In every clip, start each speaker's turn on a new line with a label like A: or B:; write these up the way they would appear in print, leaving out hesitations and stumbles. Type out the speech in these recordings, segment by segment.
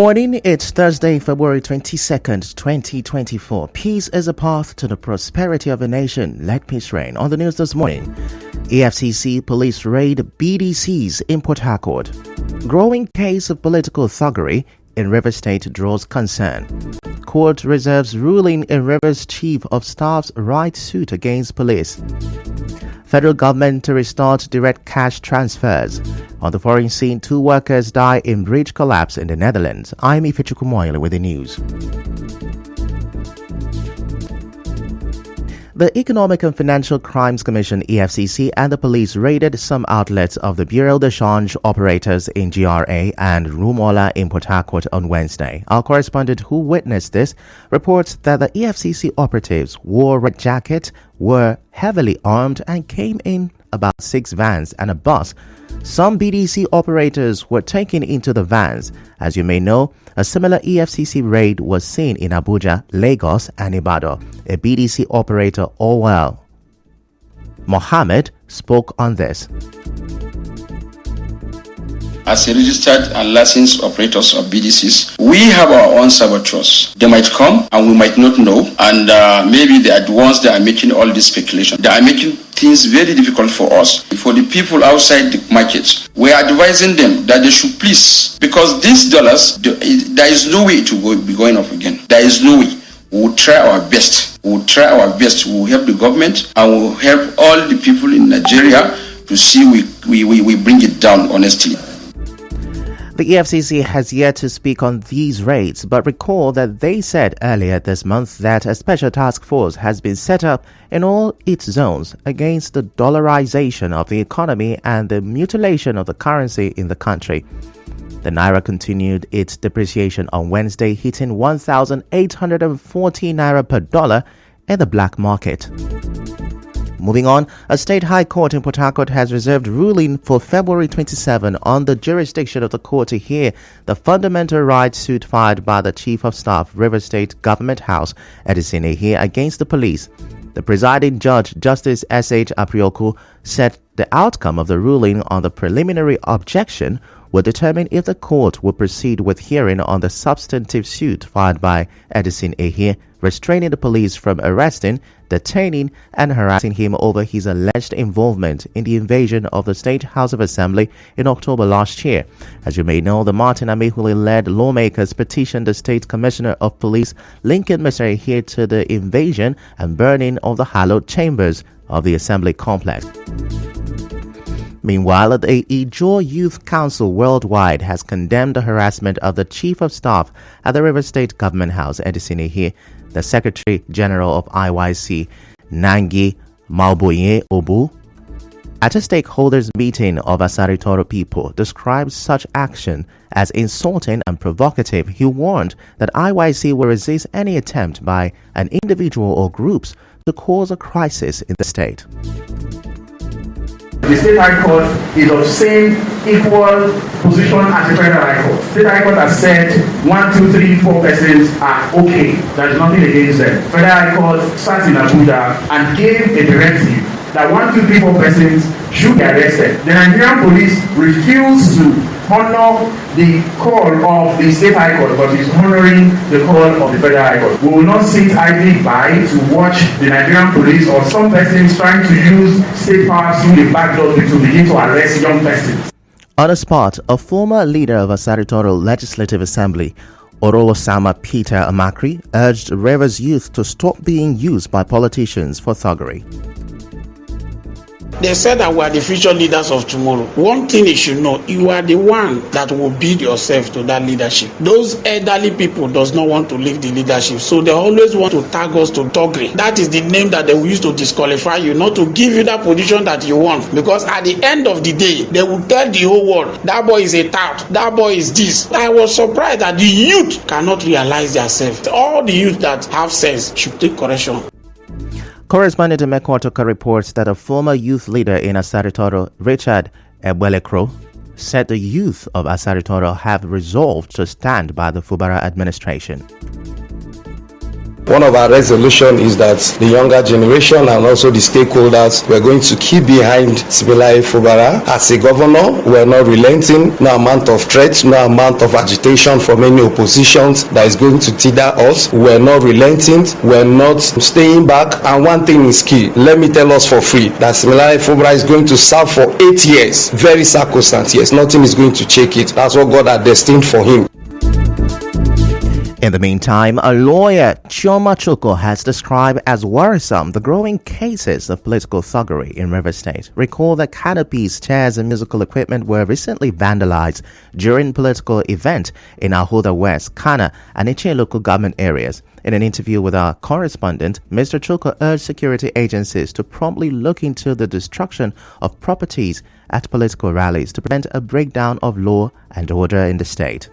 A: morning, it's Thursday, February 22nd, 2024. Peace is a path to the prosperity of a nation. Let peace reign. On the news this morning, EFCC police raid BDCs in Port Harcourt. Growing case of political thuggery in River State draws concern. Court reserves ruling in Rivers Chief of Staff's right suit against police. Federal government to restart direct cash transfers. On the foreign scene, 2 workers die in bridge collapse in the Netherlands. I'm Ifechukwumoyle with the news. The Economic and Financial Crimes Commission (EFCC) and the police raided some outlets of the Bureau de Change operators in GRA and Rumola in Port Harcourt on Wednesday. Our correspondent who witnessed this reports that the EFCC operatives wore red jackets, were heavily armed and came in about 6 vans and a bus. Some BDC operators were taken into the vans. As you may know, a similar EFCC raid was seen in Abuja, Lagos, and Ibadan. A BDC operator, Orwell Mohammed, spoke on this.
B: As a registered and licensed operators of BDCs, we have our own saboteurs. They might come and we might not know, and maybe they are the ones that are making all this speculation. They are making things very difficult for us. For the people outside the market, we are advising them that they should please, because these dollars, there is no way it will be going up again. There is no way. We will try our best. We will try our best. We will help the government and we will help all the people in Nigeria to see we bring it down honestly.
A: The EFCC has yet to speak on these raids, but recall that they said earlier this month that a special task force has been set up in all its zones against the dollarization of the economy and the mutilation of the currency in the country. The Naira continued its depreciation on Wednesday, hitting 1,840 Naira per dollar in the black market. Moving on, a state high court in Port Harcourt has reserved ruling for February 27 on the jurisdiction of the court to hear the fundamental rights suit filed by the Chief of Staff, River State Government House, Edison Ehie, against the police. The presiding judge, Justice S.H. Aprioku, said the outcome of the ruling on the preliminary objection will determine if the court will proceed with hearing on the substantive suit filed by Edison Ehie, restraining the police from arresting, detaining, and harassing him over his alleged involvement in the invasion of the State House of Assembly in October last year. As you may know, the Martin Amehule-led lawmakers petitioned the State Commissioner of Police, linking Mr. Ehie to the invasion and burning of the hallowed chambers of the Assembly complex. Meanwhile, the Ijaw Youth Council worldwide has condemned the harassment of the Chief of Staff at the River State Government House, Edison Ehie. The Secretary General of IYC, Nangi Malboye Obu, at a stakeholders meeting of Asari Toro people, described such action as insulting and provocative. He warned that IYC will resist any attempt by an individual or groups to cause a crisis in the state.
C: The State High Court is of same equal position as the Federal High Court. State High Court has said 1, 2, 3, 4 persons are okay. There is nothing against them. Federal High Court sat in Abuja and gave a directive that 1, 2, 3, 4 persons should be arrested. The Nigerian police refused to honor the call of the State High Court, but is honoring the call of the Federal High Court. We will not sit idly by to watch the Nigerian police or some persons trying to use state power through the back door to begin to arrest young persons.
A: On the spot, a former leader of Asari Toro Legislative Assembly, Orolosama Peter Amakri, urged Rivers youth to stop being used by politicians for thuggery.
D: They said that we are the future leaders of tomorrow. One thing you should know, you are the one that will build yourself to that leadership. Those elderly people does not want to leave the leadership, so they always want to tag us to thuggery. That is the name that they will use to disqualify you, not to give you that position that you want. Because at the end of the day, they will tell the whole world, that boy is a tout, that boy is this. I was surprised that the youth cannot realize themselves. All the youth that have sense should take correction.
A: Correspondent Mekwatoka reports that a former youth leader in Asari Toro, Richard Ebwelekro, said the youth of Asari Toro have resolved to stand by the Fubara administration.
E: One of our resolutions is that the younger generation and also the stakeholders were going to keep behind Siminalayi Fubara. As a governor, we're not relenting, no amount of threats, no amount of agitation from any oppositions that is going to tether us. We're not relenting, we're not staying back, and one thing is key. Let me tell us for free that Siminalayi Fubara is going to serve for 8 years. Very circumstantial. Yes, nothing is going to shake it. That's what God had destined for him.
A: In the meantime, a lawyer, Chioma Chukwu, has described as worrisome the growing cases of political thuggery in Rivers State. Recall that canopies, chairs and musical equipment were recently vandalized during political event in Ahoda West, Kana and Ichie local government areas. In an interview with our correspondent, Mr. Chukwu urged security agencies to promptly look into the destruction of properties at political rallies to prevent a breakdown of law and order in the state.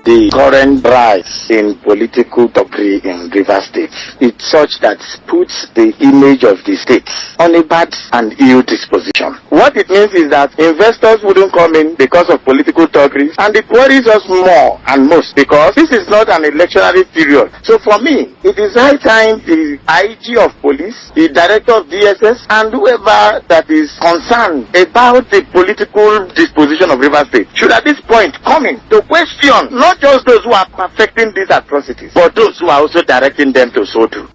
F: The current rise in political thuggery in Rivers State is such that puts the image of the state on a bad and ill disposition. What it means is that investors wouldn't come in because of political thuggery, and it worries us more and most because this is not an electionary period. So for me, it is high time the IG of police, the director of DSS, and whoever that is concerned about the political disposition of Rivers State should at this point come in to question not just those who are perfecting these atrocities, but those who are also directing them to so do.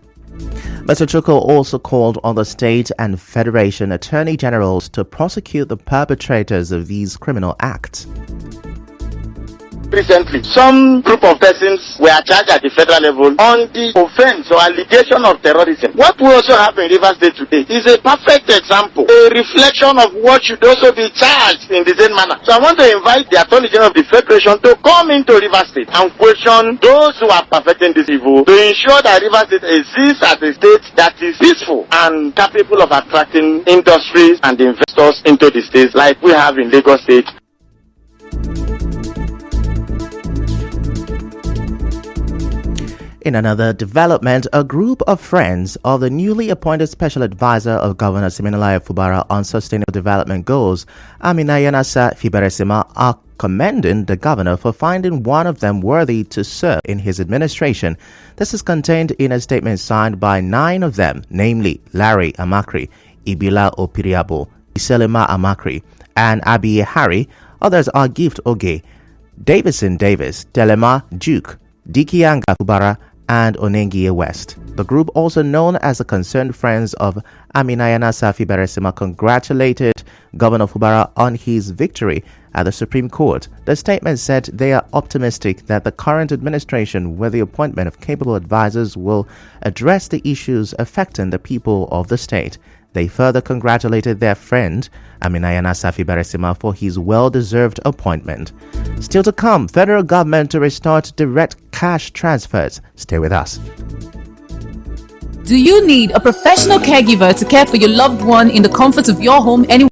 A: Mr. Chukwu also called on the state and federation attorney generals to prosecute the perpetrators of these criminal acts.
F: Recently, some group of persons were charged at the federal level on the offense or allegation of terrorism. What we also have in Rivers State today is a perfect example, a reflection of what should also be charged in the same manner. So I want to invite the Attorney General of the Federation to come into Rivers State and question those who are perfecting this evil to ensure that Rivers State exists as a state that is peaceful and capable of attracting industries and investors into the state like we have in Lagos State.
A: In another development, a group of friends of the newly appointed Special Advisor of Governor Siminalayi Fubara on Sustainable Development Goals, Aminayanasa Fiberesima, are commending the governor for finding one of them worthy to serve in his administration. This is contained in a statement signed by 9 of them, namely Larry Amakri, Ibila Opiriabo, Iselema Amakri, and Abiye Harry. Others are Gift Oge, Davison Davis, Telema Duke, Dikianga Fubara, and Onengie West. The group, also known as the Concerned Friends of Aminayanasa Fiberesima, congratulated Governor Fubara on his victory at the Supreme Court. The statement said they are optimistic that the current administration, with the appointment of capable advisors, will address the issues affecting the people of the state. They further congratulated their friend Aminayanasa Fiberesima for his well-deserved appointment. Still to come, federal government to restart direct cash transfers. Stay with us.
G: Do you need a professional caregiver to care for your loved one in the comfort of your home anywhere?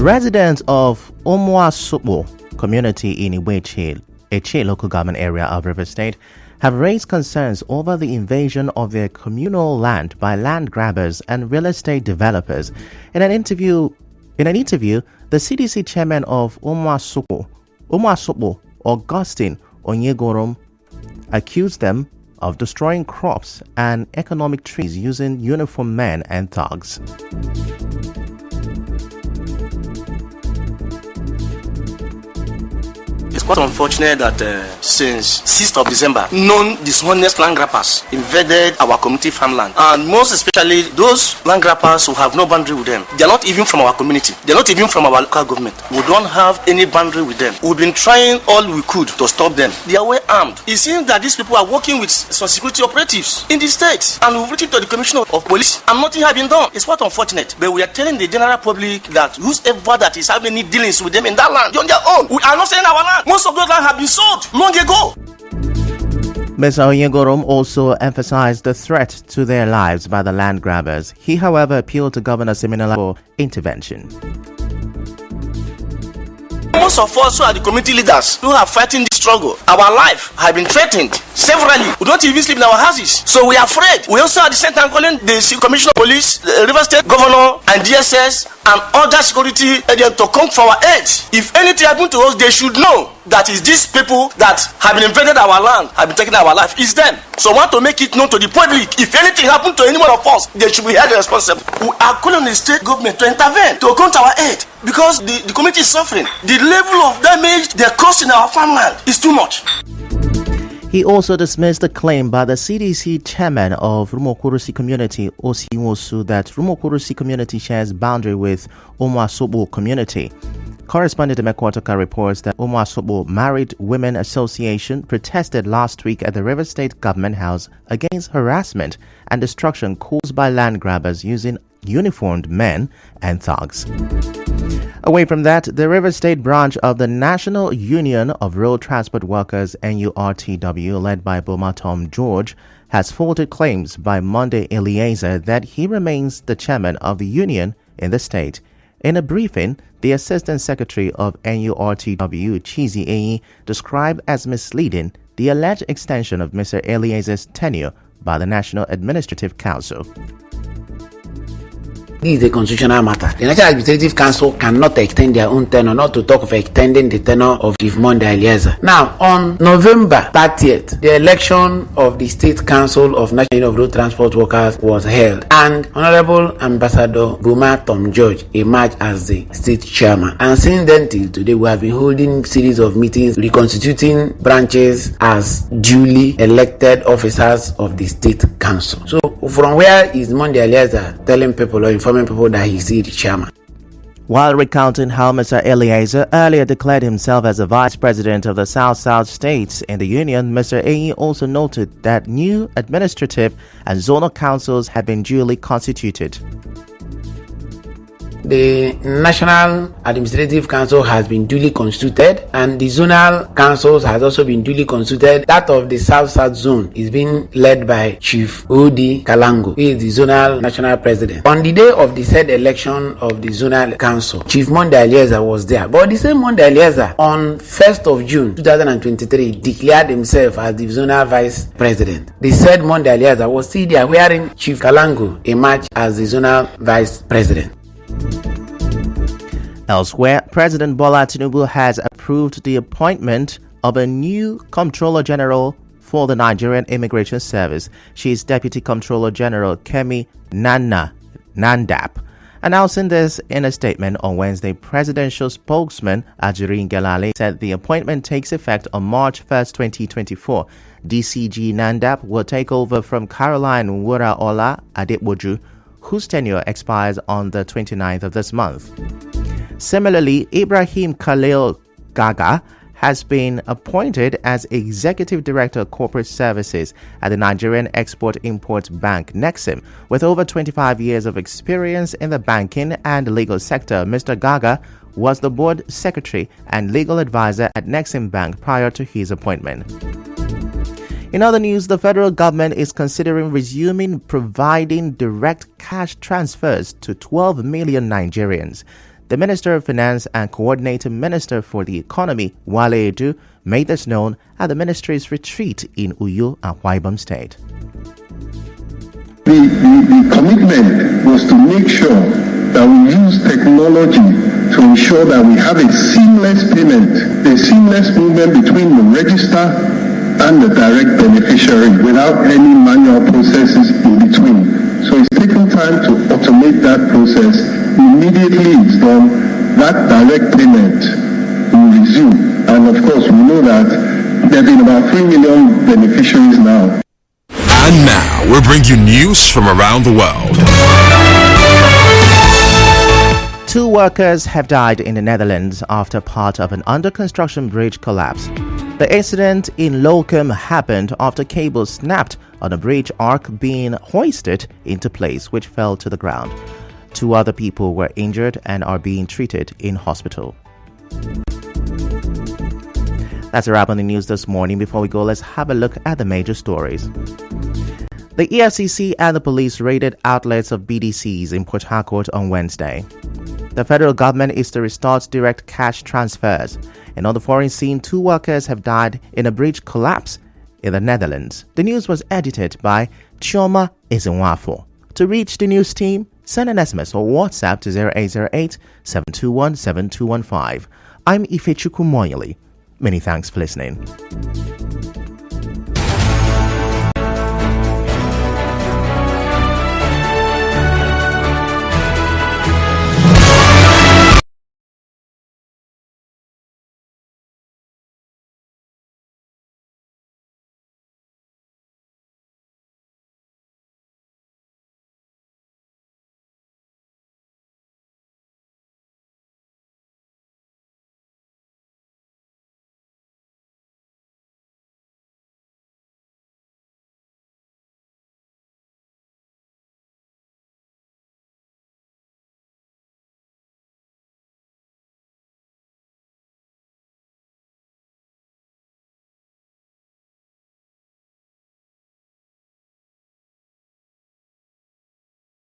A: Residents of Omuasupo community in Eche local government area of River State have raised concerns over the invasion of their communal land by land grabbers and real estate developers. In an interview, the CDC chairman of Omuasupo, Augustine Onyegorom, accused them of destroying crops and economic trees using uniformed men and thugs.
H: It's quite unfortunate that since 6th of December, dishonest land grabbers invaded our community farmland, and most especially those land grabbers who have no boundary with them. They are not even from our community. They are not even from our local government. We don't have any boundary with them. We've been trying all we could to stop them. They are well armed. It seems that these people are working with some security operatives in the state, and we've written to the Commissioner of Police, and nothing has been done. It's quite unfortunate, but we are telling the general public that whoever that is having any dealings with them in that land, they're on their own. We are not selling our land. Most of those lands have been sold long ago.
A: Mr. Onyegorom also emphasized the threat to their lives by the land grabbers. He, however, appealed to Governor Siminala for intervention.
H: Most of us who are the community leaders who are fighting the struggle, our life has been threatened severally. We don't even sleep in our houses, so we are afraid. We also at the same time calling the Commissioner of Police, the River State Governor, and DSS and other security agents to come for our aid. If anything happens to us, they should know that is these people that have been invaded our land, have been taking our life. It's them. So I want to make it known to the public. If anything happens to any one of us, they should be held responsible. We are calling the state government to intervene, to come to our aid, because the community is suffering. The level of damage they caused in our farmland is too much.
A: He also dismissed the claim by the CDC chairman of Rumokurusi community, Osiwosu, that Rumokurusi community shares boundary with Omuasupo community. Correspondent Mekwatoka reports that Omuasupo Married Women Association protested last week at the River State Government House against harassment and destruction caused by land grabbers using uniformed men and thugs. Away from that, the River State branch of the National Union of Road Transport Workers, NURTW, led by Boma Tom George, has faulted claims by Monday Eliezer that he remains the chairman of the union in the state. In a briefing, the Assistant Secretary of NURTW, Chizi Eyi, described as misleading the alleged extension of Mr. Eliezer's tenure by the National Administrative Council.
I: This is a constitutional matter. The National Administrative Council cannot extend their own tenure, not to talk of extending the tenure of Chief Monday Eliezer. Now, on November 30th, the election of the State Council of National Union of Road Transport Workers was held, and Honorable Ambassador Boma Tom George emerged as the state chairman. And since then till today, we have been holding series of meetings reconstituting branches as duly elected officers of the State Council. So, from where is Monday Eliezer telling people or informing people that he's the chairman?
A: While recounting how Mr. Eliezer earlier declared himself as the vice president of the South-South states in the union, Mr. Eyi also noted that new administrative and zonal councils have been duly constituted.
I: The National Administrative Council has been duly constituted, and the zonal councils has also been duly constituted. That of the South-South zone is being led by Chief Odi Kalango, who is the zonal national president. On the day of the said election of the zonal council, Chief Monday Eliezer was there. But the same Monday Eliezer, on 1st of June 2023, declared himself as the zonal vice president. The said Monday Eliezer was still there, wherein Chief Kalango emerged as the zonal vice president.
A: Elsewhere, President Bola Tinubu has approved the appointment of a new Comptroller General for the Nigerian Immigration Service. She is Deputy Comptroller General Kemi Nandap. Announcing this in a statement on Wednesday, presidential spokesman Ajiri Ngelale said the appointment takes effect on March 1st, 2024. DCG Nandap will take over from Caroline Wuraola Adeboju, whose tenure expires on the 29th of this month. Similarly, Ibrahim Khalil Gaga has been appointed as Executive Director of Corporate Services at the Nigerian Export-Import Bank, Nexim. With over 25 years of experience in the banking and legal sector, Mr. Gaga was the board secretary and legal advisor at Nexim Bank prior to his appointment. In other news, the federal government is considering resuming providing direct cash transfers to 12 million Nigerians. The Minister of Finance and Coordinating Minister for the Economy, Wale Edu, made this known at the ministry's retreat in Uyo and Waibam State.
J: The commitment was to make sure that we use technology to ensure that we have a seamless payment, a seamless movement between the register and the direct beneficiary without any manual processes in between. So it's taking time to automate that process. Immediately it's done, that direct payment will resume. And of course, we know that there have been about 3 million beneficiaries now.
K: And now we'll bring you news from around the world.
A: 2 workers have died in the Netherlands after part of an under-construction bridge collapsed. The incident in Lochem happened after cables snapped on a bridge arc being hoisted into place, which fell to the ground. 2 other people were injured and are being treated in hospital. That's a wrap on the news this morning. Before we go, let's have a look at the major stories. The EFCC and the police raided outlets of BDCs in Port Harcourt on Wednesday. The federal government is to restart direct cash transfers. And on the foreign scene, 2 workers have died in a bridge collapse in the Netherlands. The news was edited by Chioma Ezenwafo. To reach the news team, send an SMS or WhatsApp to 0808 721 7215. I'm Ifechukwu Moyoli. Many thanks for listening.